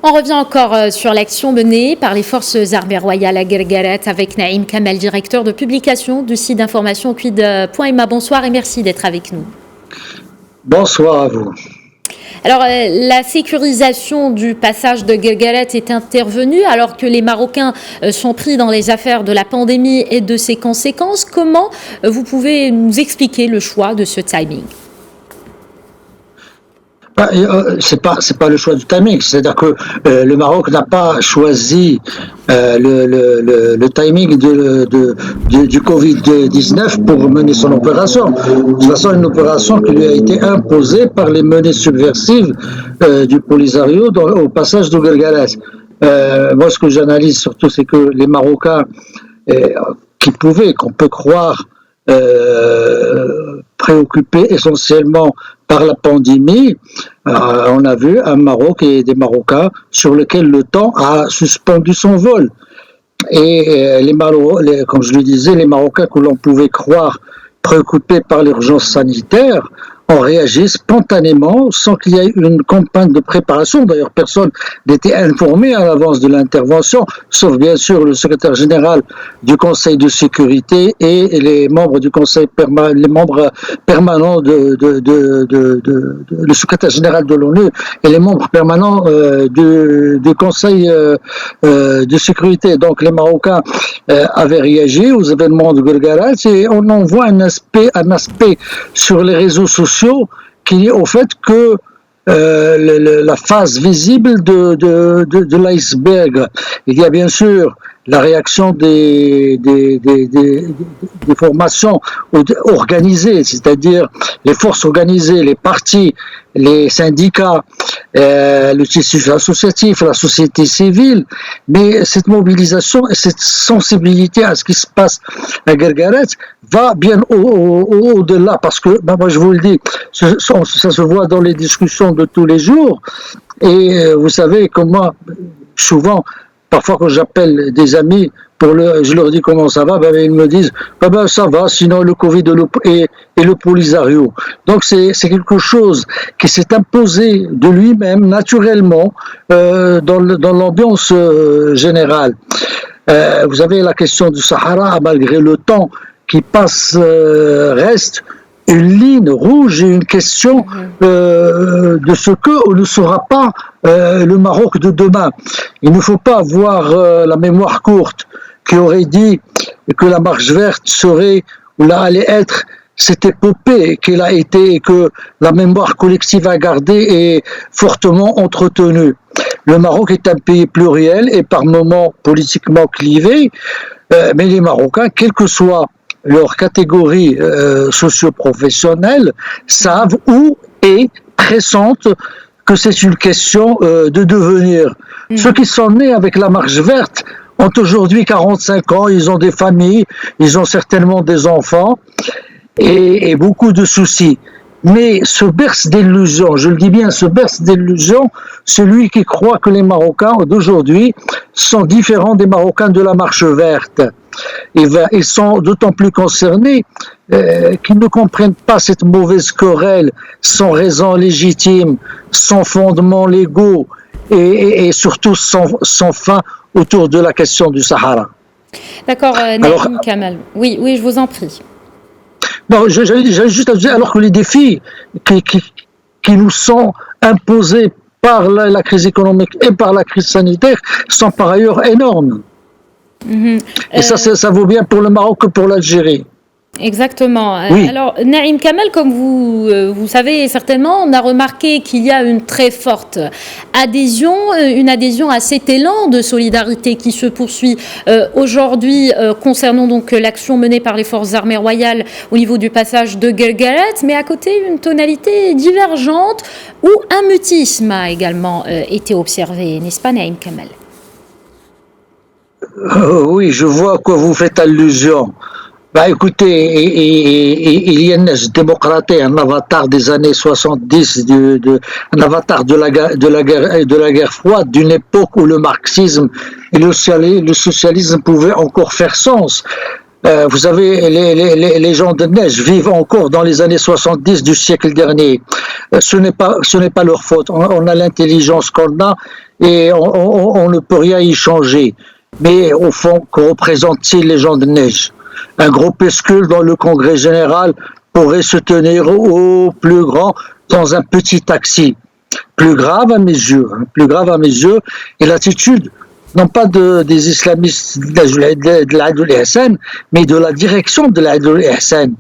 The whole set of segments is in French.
On revient encore sur l'action menée par les forces armées royales à Guerguerat avec Naïm Kamal, directeur de publication du site d'information Quid.ma. Bonsoir et merci d'être avec nous. Bonsoir à vous. Alors, la sécurisation du passage de Guerguerat est intervenue alors que les Marocains sont pris dans les affaires de la pandémie et de ses conséquences. Comment vous pouvez nous expliquer le choix de ce timing ? C'est pas le choix du timing, c'est-à-dire que le Maroc n'a pas choisi le timing du Covid-19 pour mener son opération. De toute façon, une opération qui lui a été imposée par les menées subversives du Polisario au passage de Guerguerat. Moi, ce que j'analyse surtout, c'est que les Marocains qu'on peut croire préoccupés essentiellement par la pandémie, on a vu un Maroc et des Marocains sur lesquels le temps a suspendu son vol. Et comme je le disais, les Marocains que l'on pouvait croire préoccupés par l'urgence sanitaire ont réagi spontanément sans qu'il y ait une campagne de préparation. D'ailleurs, personne n'était informé à l'avance de l'intervention, sauf bien sûr le secrétaire général du Conseil de sécurité et les membres du Conseil permanents le secrétaire général de l'ONU et les membres permanents du Conseil de sécurité. Donc les Marocains avaient réagi aux événements de Guerguerat et on en voit un aspect sur les réseaux sociaux qui est au fait que la face visible de l'iceberg. Il y a bien sûr la réaction des formations organisées, c'est-à-dire les forces organisées, les partis, les syndicats, le tissu associatif, la société civile, mais cette mobilisation et cette sensibilité à ce qui se passe à Guerguerat va bien au-delà, parce que, moi je vous le dis, ça se voit dans les discussions de tous les jours, et vous savez comment, souvent, parfois quand j'appelle des amis, je leur dis comment ça va, ils me disent ça va, sinon le Covid et le Polisario. Donc c'est quelque chose qui s'est imposé de lui-même naturellement dans l'ambiance générale. Vous avez la question du Sahara, malgré le temps qui passe, reste une ligne rouge et une question de ce que ne sera pas le Maroc de demain. Il ne faut pas avoir la mémoire courte qui aurait dit que la marche verte serait ou là allait être cette épopée qu'elle a été et que la mémoire collective a gardé et fortement entretenue. Le Maroc est un pays pluriel et par moments politiquement clivé, mais les Marocains, quelle que soit leur catégorie socio-professionnelle, savent où est pressentent que c'est une question de devenir. Ceux qui sont nés avec la marche verte ont aujourd'hui 45 ans, ils ont des familles, ils ont certainement des enfants et beaucoup de soucis. Mais ce berce d'illusions, je le dis bien, ce berce d'illusions, celui qui croit que les Marocains d'aujourd'hui sont différents des Marocains de la marche verte. Ils sont d'autant plus concernés qu'ils ne comprennent pas cette mauvaise querelle sans raison légitime, sans fondements légaux et surtout sans fin autour de la question du Sahara. D'accord, Naïm Kamal. Oui, je vous en prie. Non, j'allais juste dire, alors que les défis qui nous sont imposés par la crise économique et par la crise sanitaire sont par ailleurs énormes. Et ça vaut bien pour le Maroc que pour l'Algérie. Exactement. Oui. Alors, Naïm Kamal, comme vous savez certainement, on a remarqué qu'il y a une très forte adhésion, une adhésion à cet élan de solidarité qui se poursuit aujourd'hui concernant donc l'action menée par les forces armées royales au niveau du passage de Guerguerat, mais à côté une tonalité divergente où un mutisme a également été observé, n'est-ce pas, Naïm Kamal? Oui, je vois à quoi vous faites allusion. Écoutez, il y a une démocrate, un avatar des années 70, un avatar de la guerre froide, d'une époque où le marxisme et le socialisme pouvaient encore faire sens. Vous savez, les gens de Neige vivent encore dans les années 70 du siècle dernier. Ce n'est pas leur faute. On a l'intelligence qu'on a et on ne peut rien y changer. Mais au fond, que représentent-ils les gens de Neige? Un groupuscule dans le congrès général pourrait se tenir au plus grand dans un petit taxi. Plus grave à mes yeux, plus grave à mes yeux, est l'attitude non pas des islamistes de l'Aïd Hassan, mais de la direction de l'Aïd Hassan.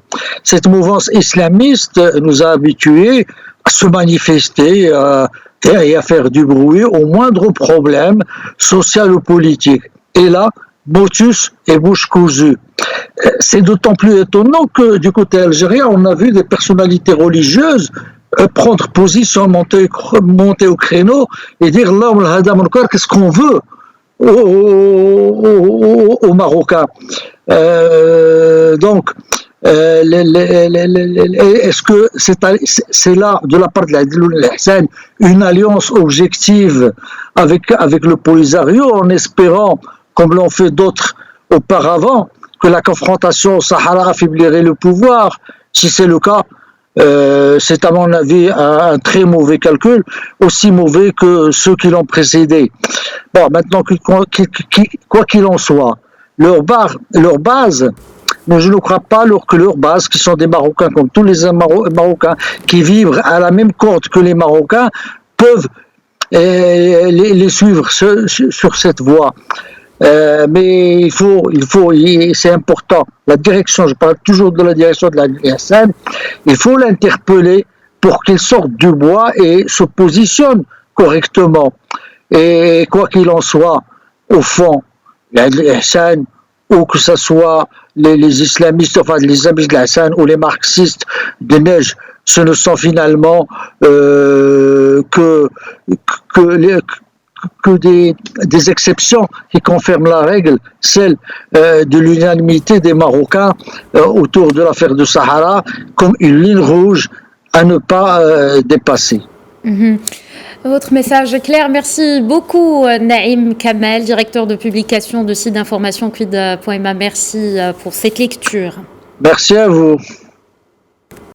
Cette mouvance islamiste nous a habitués à se manifester et à faire du bruit au moindre problème social ou politique. Et là, motus et bouche cousue. C'est d'autant plus étonnant que du côté algérien, on a vu des personnalités religieuses prendre position, monter au créneau et dire là, qu'est-ce qu'on veut aux Marocains. Donc, est-ce que c'est là, de la part de la Hassan, une alliance objective avec le Polisario, en espérant, comme l'ont fait d'autres auparavant, que la confrontation au Sahara affaiblirait le pouvoir? Si c'est le cas, c'est à mon avis un très mauvais calcul, aussi mauvais que ceux qui l'ont précédé. Bon, maintenant, quoi qu'il en soit, leur base, mais je ne crois pas que leur base, qui sont des Marocains comme tous les Marocains, qui vivent à la même corde que les Marocains, peuvent les suivre sur cette voie. Mais c'est important. La direction, je parle toujours de la direction de la Hassan, il faut l'interpeller pour qu'il sorte du bois et se positionne correctement. Et quoi qu'il en soit, au fond, la Hassan, ou que ce soit les islamistes, enfin les islamistes de la Hassan ou les marxistes de Neige, ce ne sont finalement que des exceptions qui confirment la règle, celle de l'unanimité des Marocains autour de l'affaire du Sahara, comme une ligne rouge à ne pas dépasser. Mm-hmm. Votre message est clair. Merci beaucoup, Naïm Kamel, directeur de publication de site d'information Quid.ma. Merci pour cette lecture. Merci à vous.